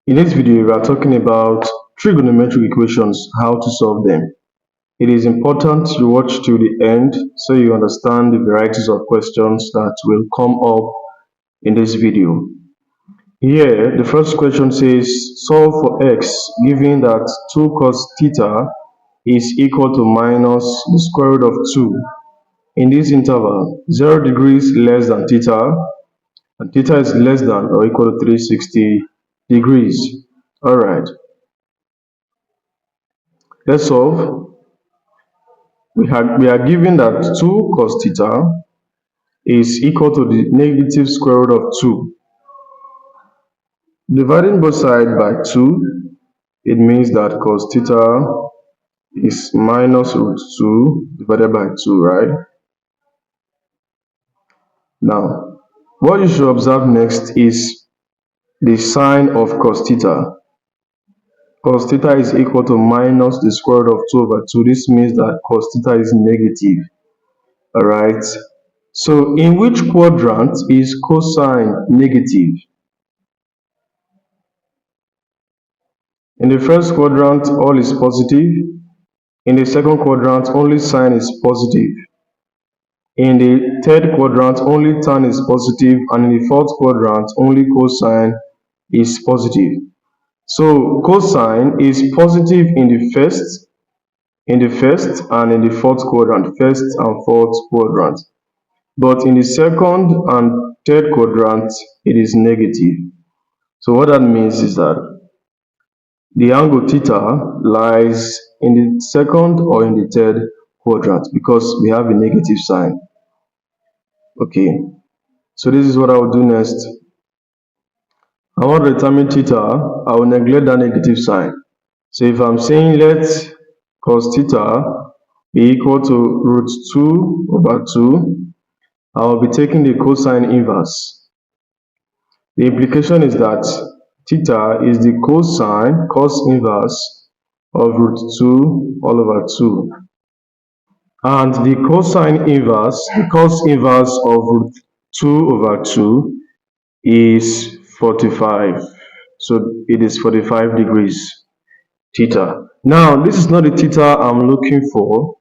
In this video, we are talking about trigonometric equations, how to solve them. It is important you watch till the end so you understand the varieties of questions that will come up in this video. Here, the first question says, solve for x given that 2 cos theta is equal to minus the square root of 2 in this interval, 0 degrees less than theta, and theta is less than or equal to 360 degrees. All right. Let's solve. We are given that 2 cos theta is equal to the negative square root of 2. Dividing both sides by 2, it means that cos theta is minus root 2 divided by 2, right? Now, what you should observe next is the sign of cos theta. Cos theta is equal to minus the square root of 2 over 2. This means that cos theta is negative. All right. So in which quadrant is cosine negative? In the first quadrant, all is positive. In the second quadrant, only sine is positive. In the third quadrant, only tan is positive, and in the fourth quadrant, only cosine is positive. So cosine is positive in the first and in the fourth quadrant, first and fourth quadrant. But in the second and third quadrant, it is negative. So what that means is that the angle theta lies in the second or in the third quadrant because we have a negative sign. Okay, so this is what I will do next. I want to determine theta. I will neglect that negative sign. So if I'm saying let cos theta be equal to root 2 over 2, I will be taking the cosine inverse. The implication is that theta is the cos inverse of root 2 all over 2. And the cos inverse of root 2 over 2 is 45. So it is 45 degrees theta. Now, this is not the theta I'm looking for.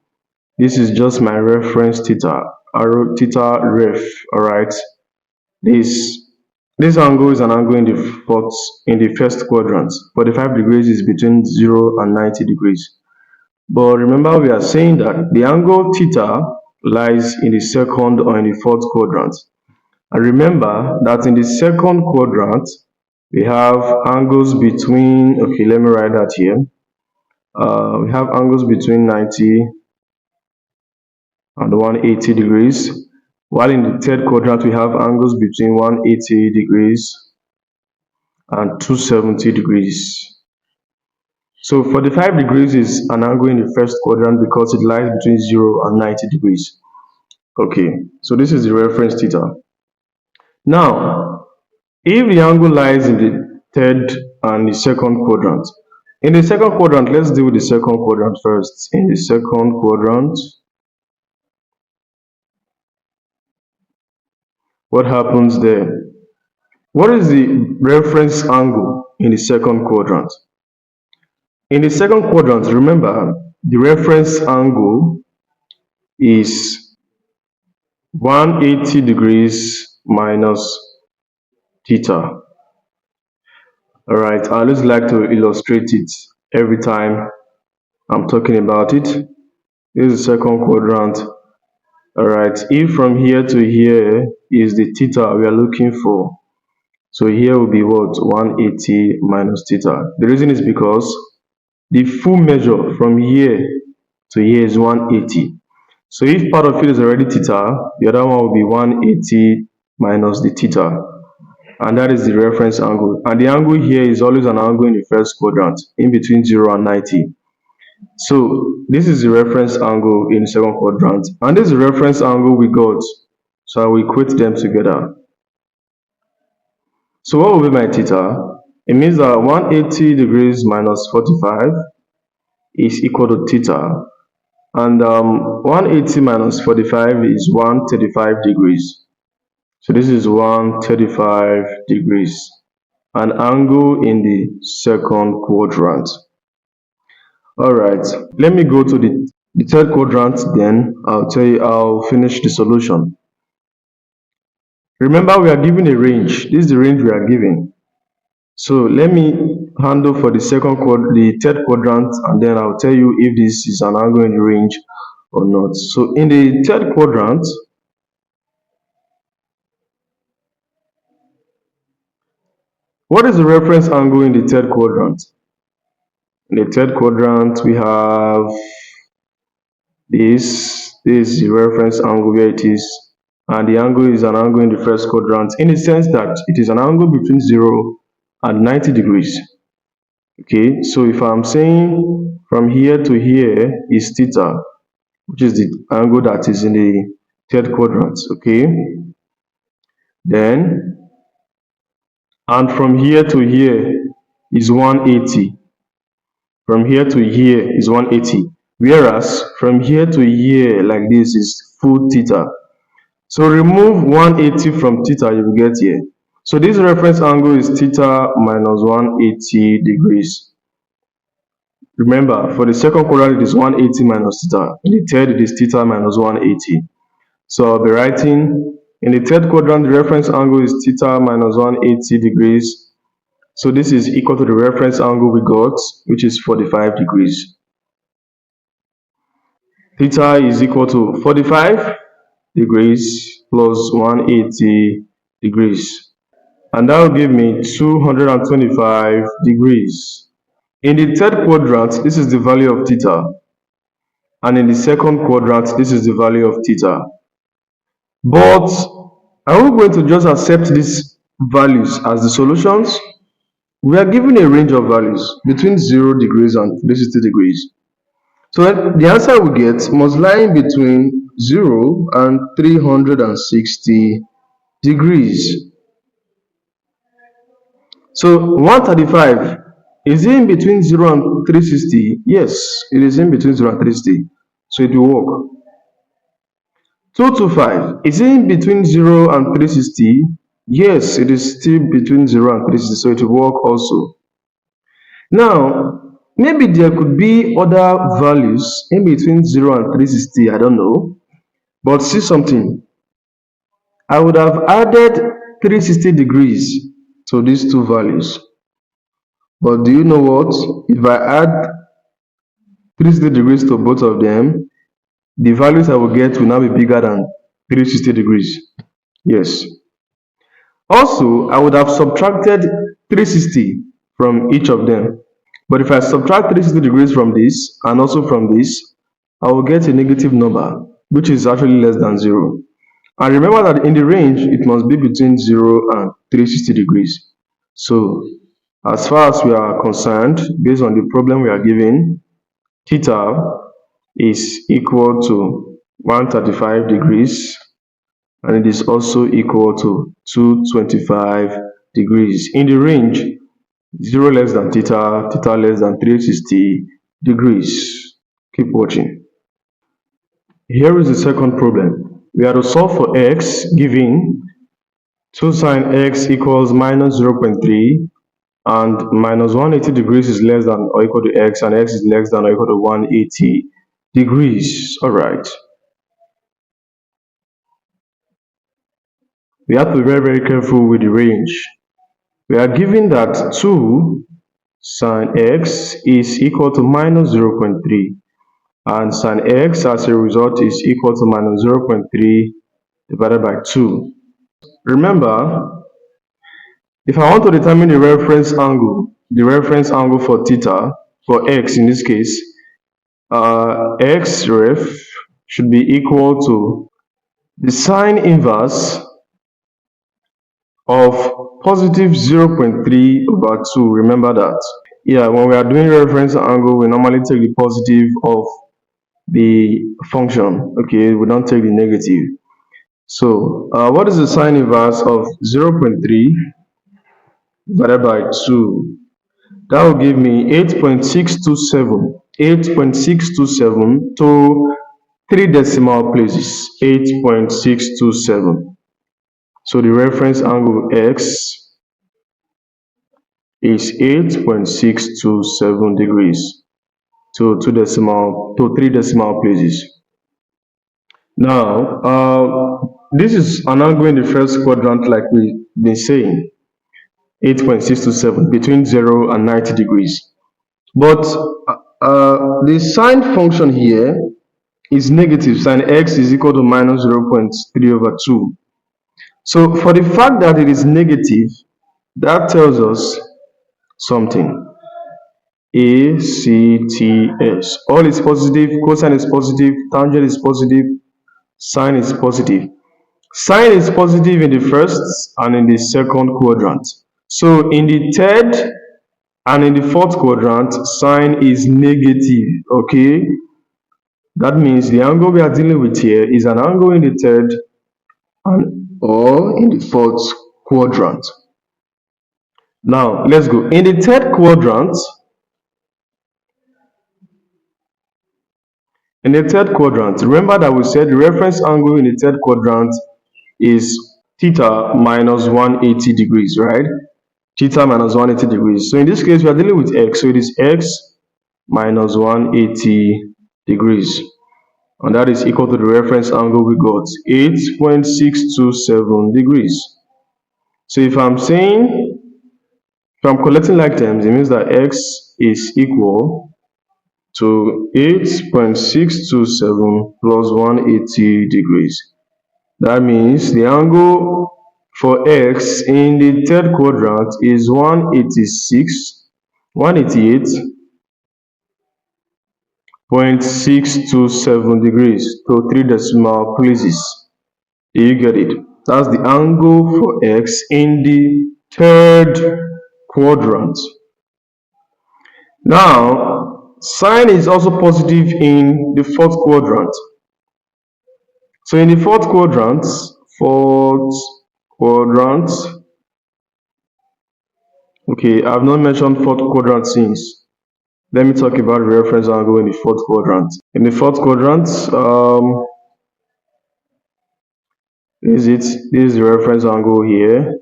This is just my reference theta. I wrote theta ref, all right? This angle is an angle in the first quadrant. 45 degrees is between 0 and 90 degrees. But remember, we are saying that the angle theta lies in the second or in the fourth quadrant. And remember that in the second quadrant, we have angles between, okay, let me write that here. We have angles between 90 and 180 degrees. While in the third quadrant, we have angles between 180 degrees and 270 degrees. So 45 degrees is an angle in the first quadrant because it lies between 0 and 90 degrees. Okay, so this is the reference theta. Now, if the angle lies in the third and the second quadrant, in the second quadrant, let's deal with the second quadrant first. In the second quadrant, what happens there? What is the reference angle in the second quadrant? In the second quadrant, remember, the reference angle is 180 degrees minus theta. All right, I always like to illustrate it every time I'm talking about it. This is the second quadrant. All right, if from here to here is the theta we are looking for, so here will be what? 180 minus theta. The reason is because the full measure from here to here is 180. So if part of it is already theta, the other one will be 180 minus the theta. And that is the reference angle. And the angle here is always an angle in the first quadrant, in between 0 and 90. So this is the reference angle in the second quadrant. And this is the reference angle we got. So I will equate them together. So what will be my theta? It means that 180 degrees minus 45 is equal to theta. And 180 minus 45 is 135 degrees. So this is 135 degrees. an angle in the second quadrant. All right, let me go to the third quadrant, then I'll finish the solution. Remember, we are given a range. This is the range we are given. So let me handle for the third quadrant, and then I'll tell you if this is an angle in the range or not. So in the third quadrant, what is the reference angle in the third quadrant? In the third quadrant, we have this is the reference angle where it is, and the angle is an angle in the first quadrant in the sense that it is an angle between 0 and 90 degrees. Okay, so if I'm saying from here to here is theta, which is the angle that is in the third quadrant, okay, then, and from here to here is 180. From here to here is 180, whereas from here to here like this is full theta. So remove 180 from theta, you will get here. So this reference angle is theta minus 180 degrees. Remember, for the second quadrant it is 180 minus theta. In the third it is theta minus 180. So I'll be writing, in the third quadrant the reference angle is theta minus 180 degrees. So this is equal to the reference angle we got, which is 45 degrees. Theta is equal to 45 degrees plus 180 degrees. And that will give me 225 degrees. In the third quadrant, this is the value of theta. And in the second quadrant, this is the value of theta. But are we going to just accept these values as the solutions? We are given a range of values between 0 degrees and 360 degrees. So the answer we get must lie between 0 and 360 degrees. So 135, is it in between 0 and 360? Yes, it is in between 0 and 360. So it will work. 225, is it in between 0 and 360? Yes, it is still between 0 and 360, so it will work also. Now, maybe there could be other values in between 0 and 360, I don't know. But see something, I would have added 360 degrees to these two values. But do you know what? If I add 360 degrees to both of them, the values I will get will now be bigger than 360 degrees. Yes. Also, I would have subtracted 360 from each of them. But if I subtract 360 degrees from this and also from this, I will get a negative number, which is actually less than 0. And remember that in the range, it must be between 0 and 360 degrees. So, as far as we are concerned, based on the problem we are given, theta is equal to 135 degrees, and it is also equal to 225 degrees in the range 0 less than theta, theta less than 360 degrees. Keep watching. Here is the second problem. We are to solve for x given 2 sine x equals minus 0.3 and minus 180 degrees is less than or equal to x, and x is less than or equal to 180 degrees. All right. We have to be very, very careful with the range. We are given that 2 sine x is equal to minus 0.3, and sine x as a result is equal to minus 0.3 divided by 2. Remember, if I want to determine the reference angle for theta, for x in this case, x ref should be equal to the sine inverse of positive 0.3 over 2. Remember that. Yeah, when we are doing reference angle, we normally take the positive of the function. Okay, we don't take the negative. So what is the sine inverse of 0.3 divided by 2? That will give me 8.627 to 3 decimal places, 8.627. So the reference angle x is 8.627 degrees to three decimal places. Now, this is an angle in the first quadrant, like we've been saying, 8.627 between 0 and 90 degrees. But the sine function here is negative. Sine x is equal to minus 0.3/2. So for the fact that it is negative, that tells us something. A, C, T, S. All is positive, cosine is positive, tangent is positive, sine is positive. Sine is positive in the first and in the second quadrant. So in the third and in the fourth quadrant, sine is negative, okay? That means the angle we are dealing with here is an angle in the third or in the fourth quadrant. Now, let's go. In the third quadrant, remember that we said the reference angle in the third quadrant is theta minus 180 degrees, right? Theta minus 180 degrees. So in this case, we are dealing with x. So it is x minus 180 degrees. And that is equal to the reference angle we got, 8.627 degrees. So if I'm collecting like terms, it means that x is equal to 8.627 plus 180 degrees. That means the angle for x in the third quadrant is 186.627 degrees to three decimal places. Do you get it? That's the angle for x in the third quadrant. Now, sine is also positive in the fourth quadrant. So in the fourth quadrant, okay, I've not mentioned fourth quadrant since. Let me talk about the reference angle in the fourth quadrant. In the fourth quadrant, this is the reference angle here,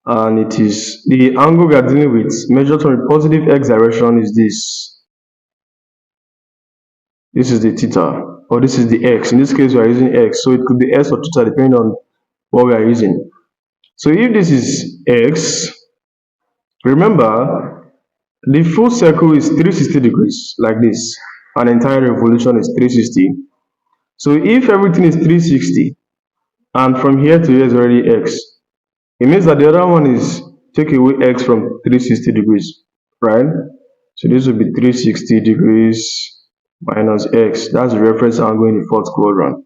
and it is the angle we are dealing with measured from the positive x direction is this. This is the theta, or this is the x. In this case, we are using x, so it could be s or theta depending on what we are using. So if this is x, remember the full circle is 360 degrees, like this. An entire revolution is 360. So if everything is 360, and from here to here is already x, it means that the other one is take away x from 360 degrees, right? So this will be 360 degrees minus x. That's the reference angle in the fourth quadrant.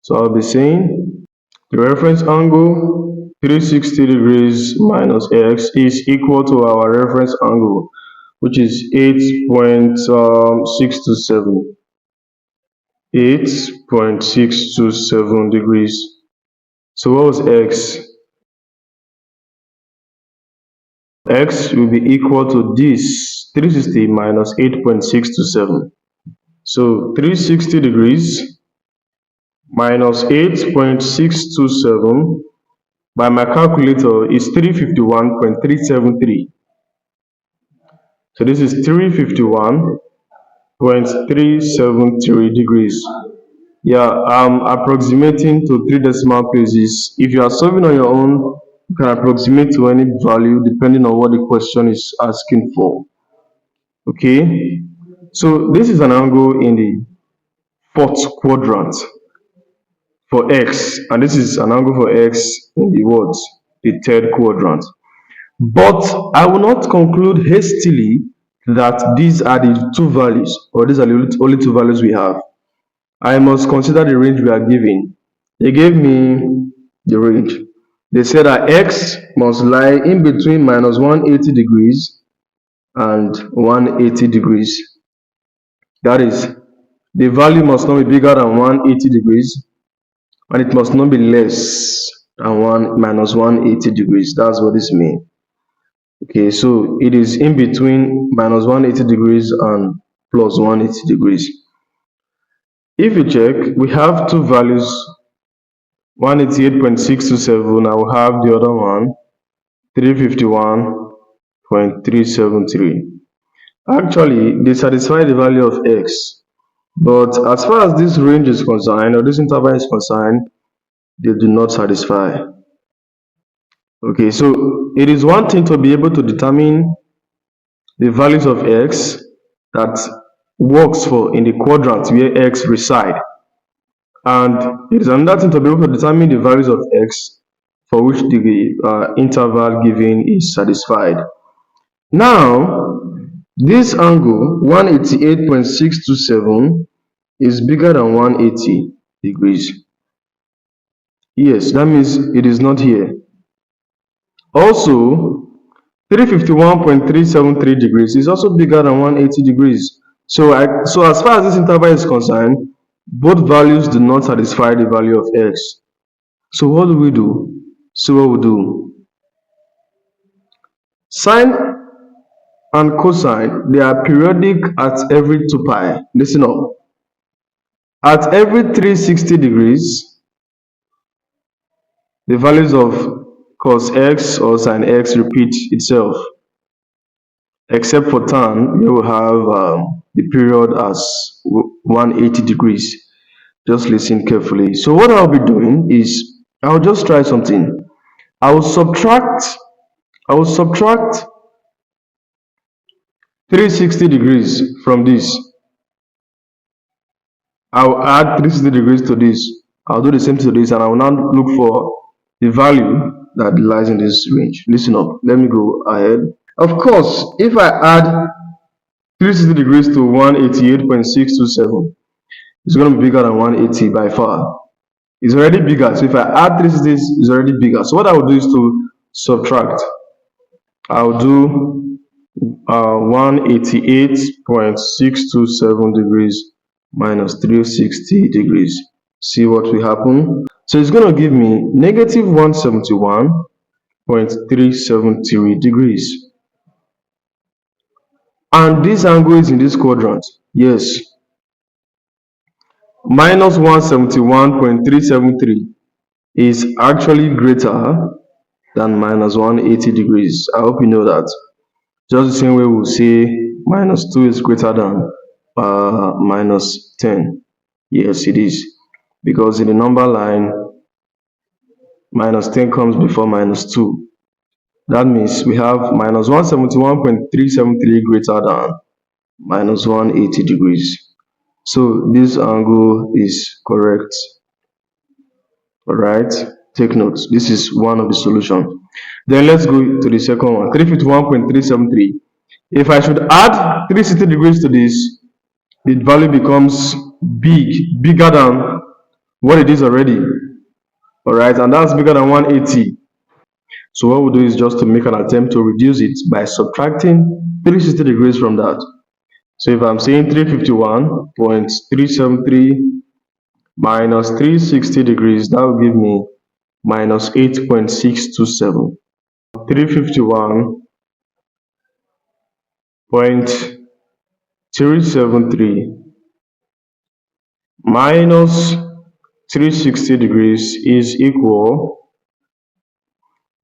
So I'll be saying the reference angle 360 degrees minus x is equal to our reference angle, which is 8.627. 8.627 degrees. So what was x? X will be equal to this 360 minus 8.627. So 360 degrees minus 8.627 by my calculator is 351.373. So this is 351.373 degrees. Yeah, I'm approximating to three decimal places. If you are solving on your own, you can approximate to any value depending on what the question is asking for. Okay, so this is an angle in the fourth quadrant for x, and this is an angle for x in the what? The third quadrant. But I will not conclude hastily that these are the two values, or these are the only two values we have. I must consider the range we are given. They gave me the range. They said that x must lie in between minus 180 degrees and 180 degrees. That is, the value must not be bigger than 180 degrees, and it must not be less than minus 180 degrees. That's what this means. Okay, so it is in between minus 180 degrees and plus 180 degrees. If you check, we have two values, 188.627. I will have the other one, 351. 0.373. Actually, they satisfy the value of x, but as far as this range is concerned, or this interval is concerned, they do not satisfy. Okay, so it is one thing to be able to determine the values of x that works for in the quadrant where x reside, and it is another thing to be able to determine the values of x for which the interval given is satisfied. Now, this angle 188.627 is bigger than 180 degrees. Yes, that means it is not here. Also, 351.373 degrees is also bigger than 180 degrees. So as far as this interval is concerned, both values do not satisfy the value of x. So what do we do? Sine and cosine, they are periodic at every 2 pi. Listen up. At every 360 degrees, the values of cos x or sin x repeat itself, except for tan, you will have the period as 180 degrees. Just listen carefully. So what I'll be doing is I'll just try something. I will subtract 360 degrees from this. I'll add 360 degrees to this. I'll do the same to this, and I will now look for the value that lies in this range. Listen up. Let me go ahead. Of course, if I add 360 degrees to 188.627, it's going to be bigger than 180 by far. It's already bigger. So if I add 360, it's already bigger. So what I will do is to subtract. I'll do 188.627 degrees minus 360 degrees. See what will happen. So it's going to give me negative 171.373 degrees. And this angle is in this quadrant. Yes. Minus 171.373 is actually greater than minus 180 degrees. I hope you know that. Just the same way we'll say minus 2 is greater than minus 10. Yes, it is. Because in the number line, minus 10 comes before minus 2. That means we have minus 171.373 greater than minus 180 degrees. So this angle is correct. Alright, take note. This is one of the solutions. Then let's go to the second one, 351.373. If I should add 360 degrees to this, the value becomes bigger than what it is already. Alright, and that's bigger than 180. So what we'll do is just to make an attempt to reduce it by subtracting 360 degrees from that. So if I'm saying 351.373 minus 360 degrees, that will give me minus 8.627. 351.373 minus 360 degrees is equal,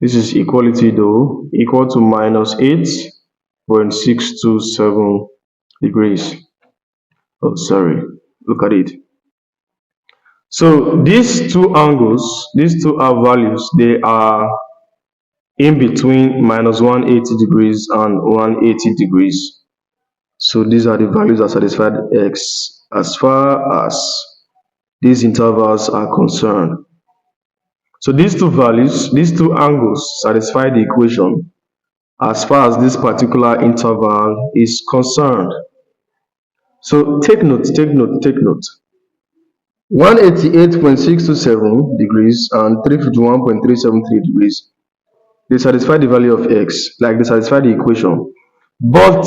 this is equality though, equal to minus 8.627 degrees. Oh, sorry, look at it. So these two angles, these two are values, they are in between minus 180 degrees and 180 degrees. So these are the values that satisfy x as far as these intervals are concerned. So these two values, these two angles satisfy the equation as far as this particular interval is concerned. So take note. 188.627 degrees and 351.373 degrees, they satisfy the value of x, like they satisfy the equation, but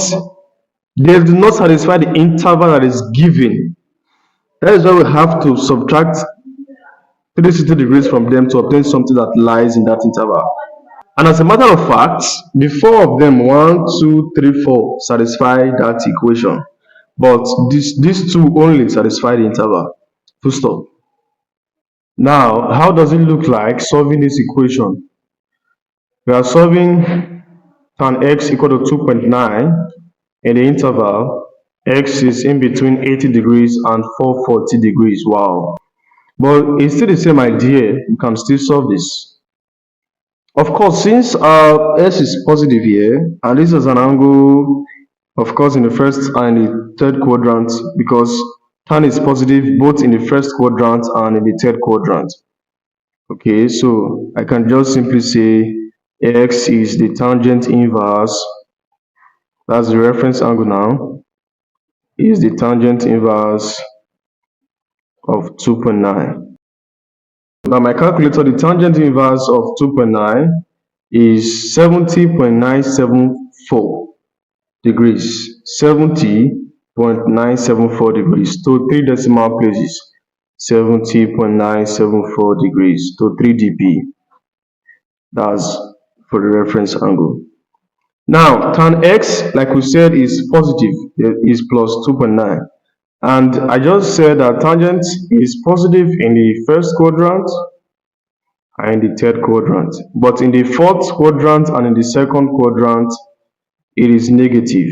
they do not satisfy the interval that is given. That is why we have to subtract 360 degrees from them to obtain something that lies in that interval. And as a matter of fact, the four of them, 1, 2, 3, 4, satisfy that equation, but these two only satisfy the interval. Full stop. Now, how does it look like solving this equation? We are solving tan x equal to 2.9 in the interval x is in between 80 degrees and 440 degrees. Wow. But it's still the same idea. You can still solve this. Of course, since s is positive here, and this is an angle, of course, in the first and the third quadrant, because tan is positive both in the first quadrant and in the third quadrant. Okay, so I can just simply say x is the tangent inverse, that's the reference angle now, is the tangent inverse of 2.9. By my calculator, the tangent inverse of 2.9 is 70.974 degrees. 70.974 degrees to 3 decimal places. 70.974 degrees to 3 dp. That's for the reference angle. Now, tan x, like we said, is positive, is plus 2.9. And I just said that tangent is positive in the first quadrant and in the third quadrant. But in the fourth quadrant and in the second quadrant, it is negative.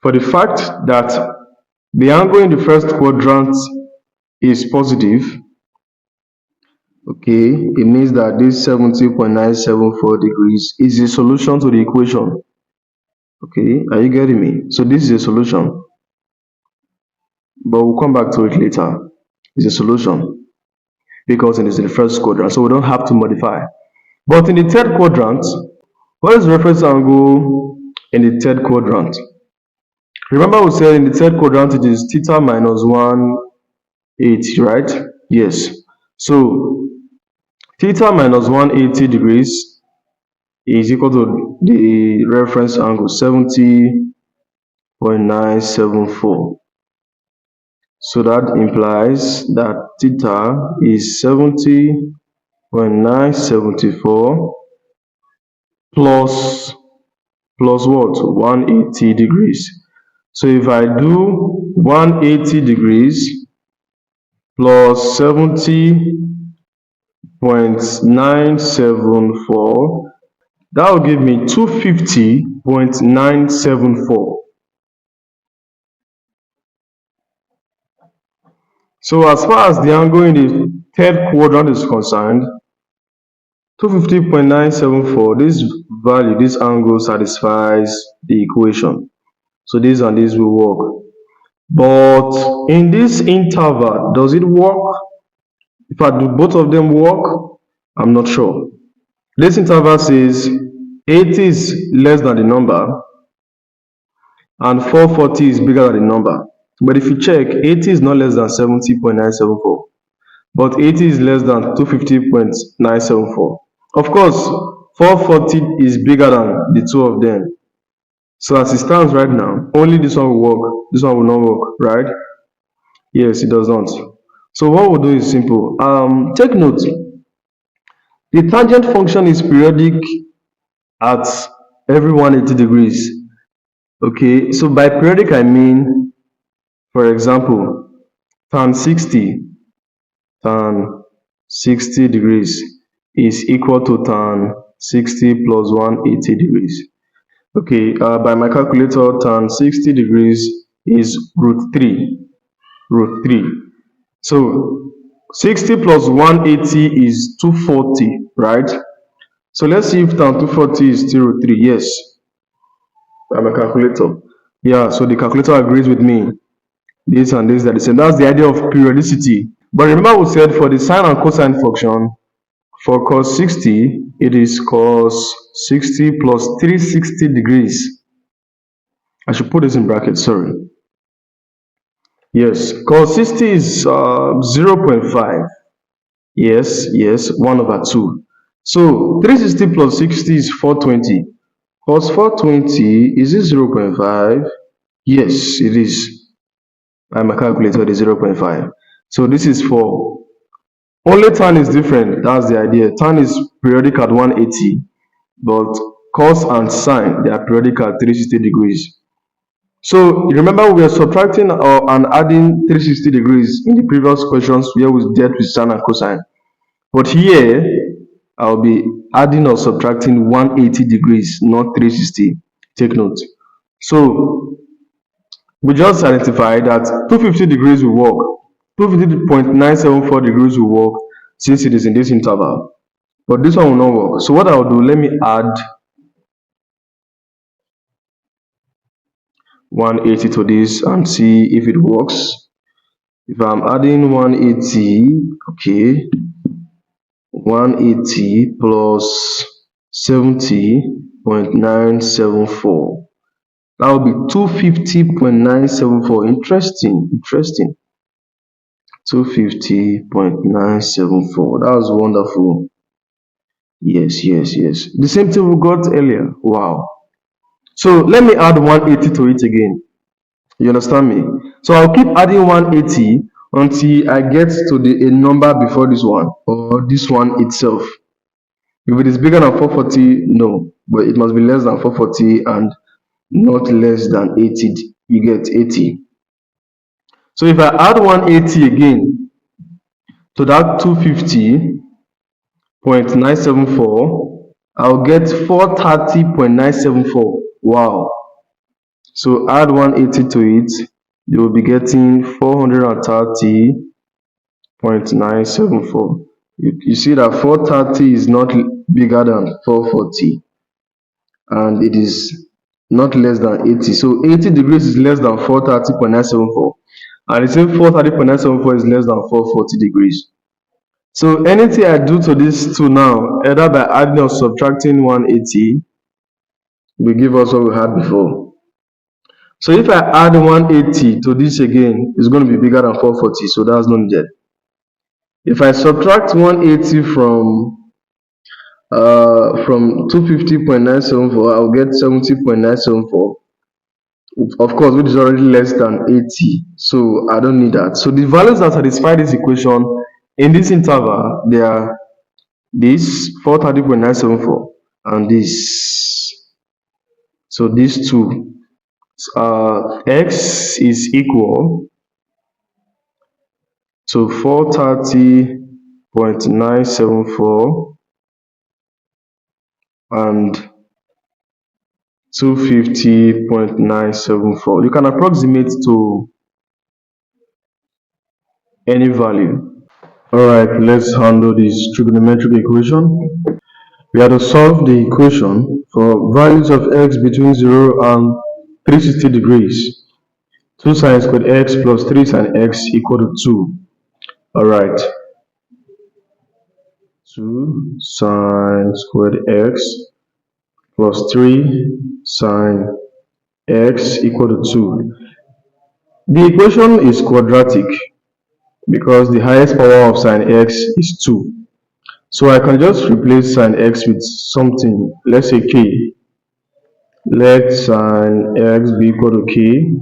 For the fact that the angle in the first quadrant is positive, okay, it means that this 70.974 degrees is a solution to the equation. Okay, are you getting me? So this is a solution, but we'll come back to it later. It's a solution because it is in the first quadrant, so we don't have to modify. But in the third quadrant, what is the reference angle in the third quadrant? Remember we said in the third quadrant it is theta minus 180, right? Yes. So theta minus 180 degrees is equal to the reference angle 70.974. So that implies that theta is 70.974 plus what? 180 degrees. So if I do 180 degrees plus 70.974, that will give me 250.974. So as far as the angle in the third quadrant is concerned, 250.974, this value, this angle satisfies the equation. So this and this will work. But in this interval, does it work? In fact, do both of them work? I'm not sure. This interval says 80 is less than the number and 440 is bigger than the number. But if you check, 80 is not less than 70.974, but 80 is less than 250.974. Of course, 440 is bigger than the two of them. So as it stands right now, only this one will work, this one will not work, right? Yes, it does not. So what we'll do is simple. Take note, the tangent function is periodic at every 180 degrees. Okay, so by periodic I mean, for example, tan 60 degrees is equal to tan 60 plus 180 degrees. Okay, by my calculator, tan 60 degrees is root 3. So 60 plus 180 is 240, right? So let's see if tan 240 is still root 3. Yes, by my calculator. Yeah, so the calculator agrees with me. This and this are the same. That's the idea of periodicity. But remember we said for the sine and cosine function, for cos 60, it is cos 60 plus 360 degrees. I should put this in brackets, sorry. Yes, cos 60 is 0.5. Yes, 1/2. So 360 plus 60 is 420. Cos 420, is it 0.5? Yes, it is. By my calculator, it is 0.5. So this is for, only tan is different. That's the idea. Tan is periodic at 180, but cos and sine, they are periodic at 360 degrees. So remember we are subtracting and adding 360 degrees in the previous questions where we dealt with sine and cosine. But here, I'll be adding or subtracting 180 degrees, not 360. Take note. So we just identified that 250 degrees will work. 250.974 degrees will work since it is in this interval. But this one will not work. So what I'll do, let me add 180 to this and see if it works. If I'm adding 180, okay, 180 plus 70.974. That will be 250.974. Interesting. 250.974. That was wonderful. Yes. The same thing we got earlier. Wow. So let me add 180 to it again. You understand me? So I'll keep adding 180 until I get to a number before this one or this one itself. If it is bigger than 440, no, but it must be less than 440 and not less than 80. You get 80. So if I add 180 again to that 250.974, I'll get 430.974. Wow. So add 180 to it, you will be getting 430.974. You see that 430 is not bigger than 440 and it is not less than 80. So 80 degrees is less than 430.974 and the same 430.974 is less than 440 degrees. So anything I do to these two now, either by adding or subtracting 180, will give us what we had before. So if I add 180 to this again, it's going to be bigger than 440, so that's not needed. If I subtract 180 from 250.974, I'll get 70.974. Of course, which is already less than 80, so I don't need that. So the values that satisfy this equation in this interval, they are this 430.974 and this. So these two, x is equal to 430.974 and 250.974. You can approximate to any value. Alright, let's handle this trigonometric equation. We have to solve the equation for values of x between 0 and 360 degrees. 2 sine squared x plus 3 sine x equal to 2. Alright. 2 sine squared x plus 3 sine x equal to 2. The equation is quadratic because the highest power of sine x is 2. So I can just replace sine x with something, let's say k. Let sine x be equal to k.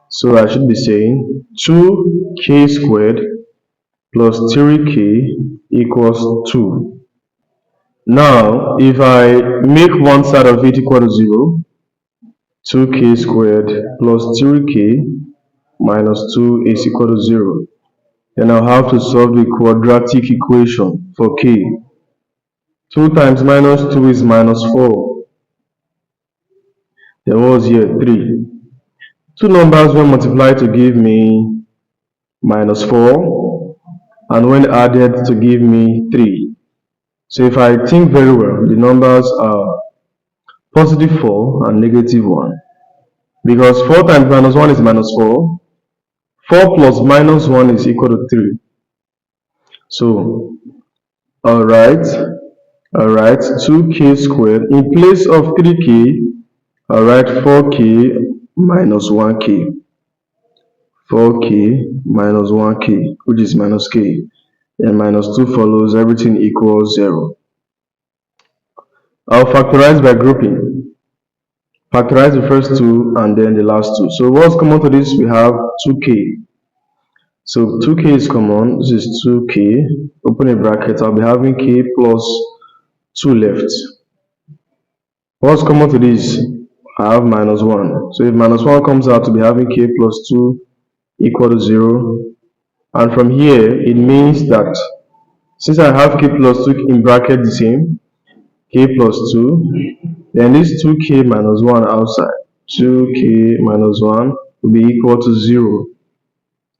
So I should be saying 2k squared plus 3k equals 2. Now, if I make one side of it equal to 0, 2k squared plus 3k minus 2 is equal to 0. Then I'll have to solve the quadratic equation for k. 2 times minus 2 is minus 4. Then what was here? 3. Two numbers were multiplied to give me minus 4 and when added to give me 3. So if I think very well, the numbers are positive 4 and negative 1. Because 4 times minus 1 is minus 4. 4 plus minus 1 is equal to 3. So, alright, 2k squared in place of 3k, alright, 4k minus 1k. 4k minus 1k, which is minus k. And minus 2 follows, everything equals 0. I'll factorize by grouping. Factorize the first two and then the last two. So what's common to this? We have 2k. So 2k is common. This is 2k. Open a bracket. I'll be having k plus 2 left. What's common to this? I have minus 1. So if minus 1 comes out to be having k plus 2 equal to 0. And from here, it means that Since I have k plus 2 in bracket the same, k plus 2, then this 2k minus 1 outside, 2k minus 1 will be equal to 0.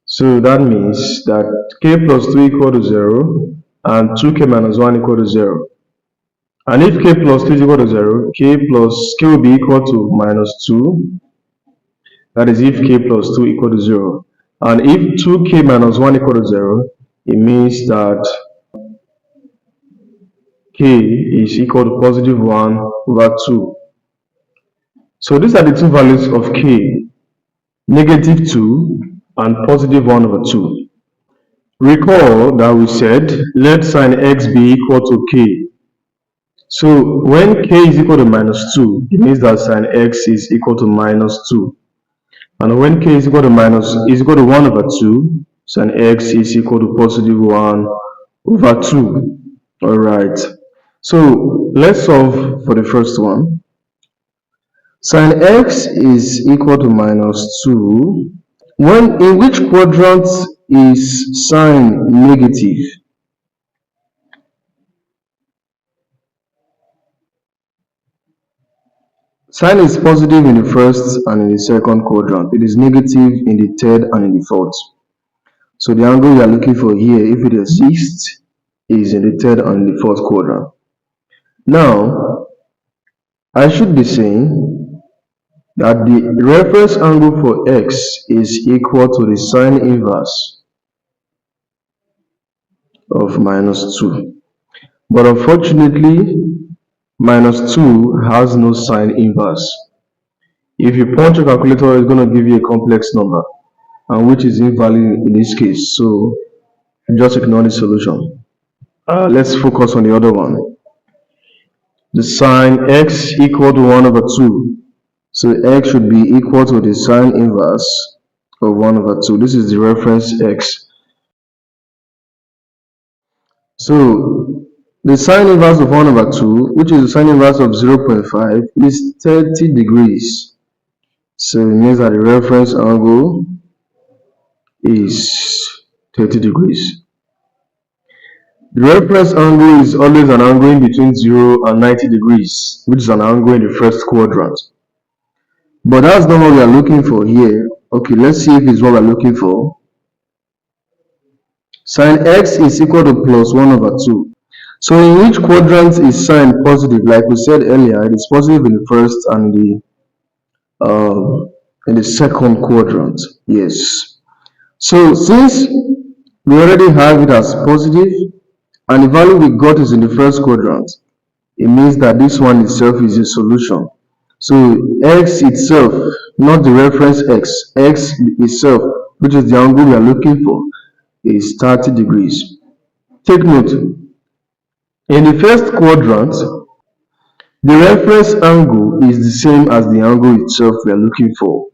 So that means that k plus 2 equal to 0 and 2k minus 1 equal to 0. And if k plus 2 is equal to 0, k will be equal to minus 2. That is if k plus 2 equal to 0. And if 2k minus 1 equal to 0, it means that k is equal to positive 1 over 2. So these are the two values of k, negative 2 and positive 1 over 2. Recall that we said let sine x be equal to k. So when k is equal to minus 2, it means that sine x is equal to minus 2. And when k is equal to 1 over 2, sine x is equal to positive 1 over 2. Alright. So let's solve for the first one. Sine x is equal to minus 2. In which quadrant is sine negative? Sine is positive in the first and in the second quadrant. It is negative in the third and in the fourth. So the angle we are looking for here, if it exists, is in the third and the fourth quadrant. Now, I should be saying that the reference angle for x is equal to the sine inverse of minus 2. But unfortunately, minus 2 has no sine inverse. If you punch a calculator, it's going to give you a complex number, and which is invalid in this case. So just ignore the solution. Let's focus on the other one. The sine x equal to 1 over 2. So x should be equal to the sine inverse of 1 over 2. This is the reference x. So the sine inverse of 1 over 2, which is the sine inverse of 0.5, is 30 degrees. So it means that the reference angle is 30 degrees. The reference angle is always an angle in between 0 and 90 degrees, which is an angle in the first quadrant. But that's not what we are looking for here. Okay, let's see if it's what we're looking for. Sine x is equal to plus 1 over 2. So in which quadrant is sine positive? Like we said earlier, it is positive in the first and in the second quadrant. Yes. So since we already have it as positive, and the value we got is in the first quadrant, it means that this one itself is a solution. So x itself, not the reference x itself, which is the angle we are looking for, is 30 degrees. Take note, in the first quadrant, the reference angle is the same as the angle itself we are looking for.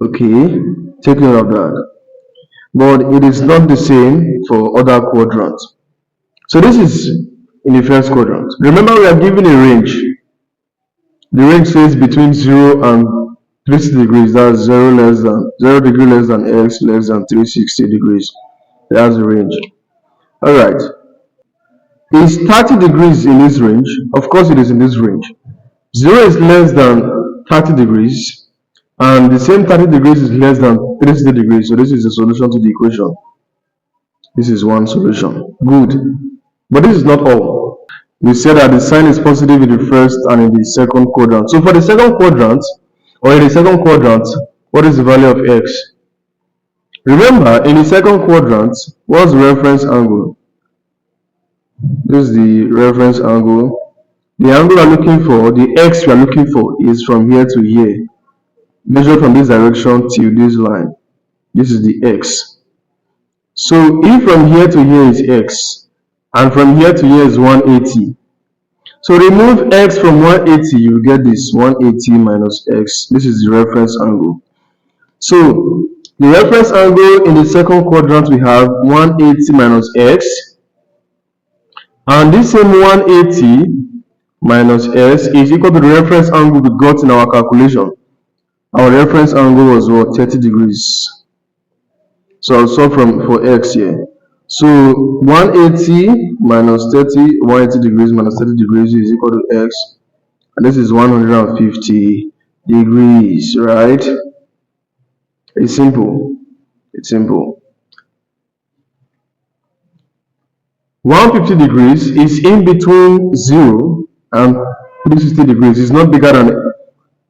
Okay, take note of that. But it is not the same for other quadrants. So this is in the first quadrant. Remember, we are given a range. The range says between 0 and 360 degrees. That's 0 degree less than x less than 360 degrees. That's the range. Alright. Is 30 degrees in this range? Of course it is in this range. 0 is less than 30 degrees, and the same 30 degrees is less than 360 degrees. So this is the solution to the equation. This is one solution. Good. But this is not all. We said that the sine is positive in the first and in the second quadrant. So for the second quadrant, or in the second quadrant, what is the value of x? Remember, in the second quadrant, what's the reference angle? This is the reference angle. The angle we are looking for, the x we are looking for, is from here to here. Measured from this direction till this line. This is the x. So if from here to here is x, and from here to here is 180. So remove x from 180, you get this 180 minus x. This is the reference angle. So the reference angle in the second quadrant, we have 180 minus x. And this same 180 minus s is equal to the reference angle we got in our calculation. Our reference angle was what? 30 degrees. So I'll solve for x here. So 180 minus 30, 180 degrees minus 30 degrees is equal to x, and this is 150 degrees, right? It's simple. It's simple. 150 degrees is in between 0 and 360 degrees. It's not bigger than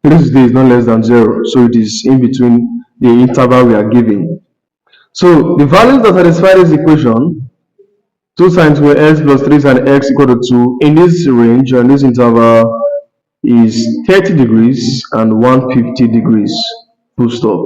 360 is not less than 0. So it is in between the interval we are giving. So the values that satisfy this equation, 2 sine square x plus 3 sine x equal to 2, in this range or in this interval is 30 degrees and 150 degrees. Full stop.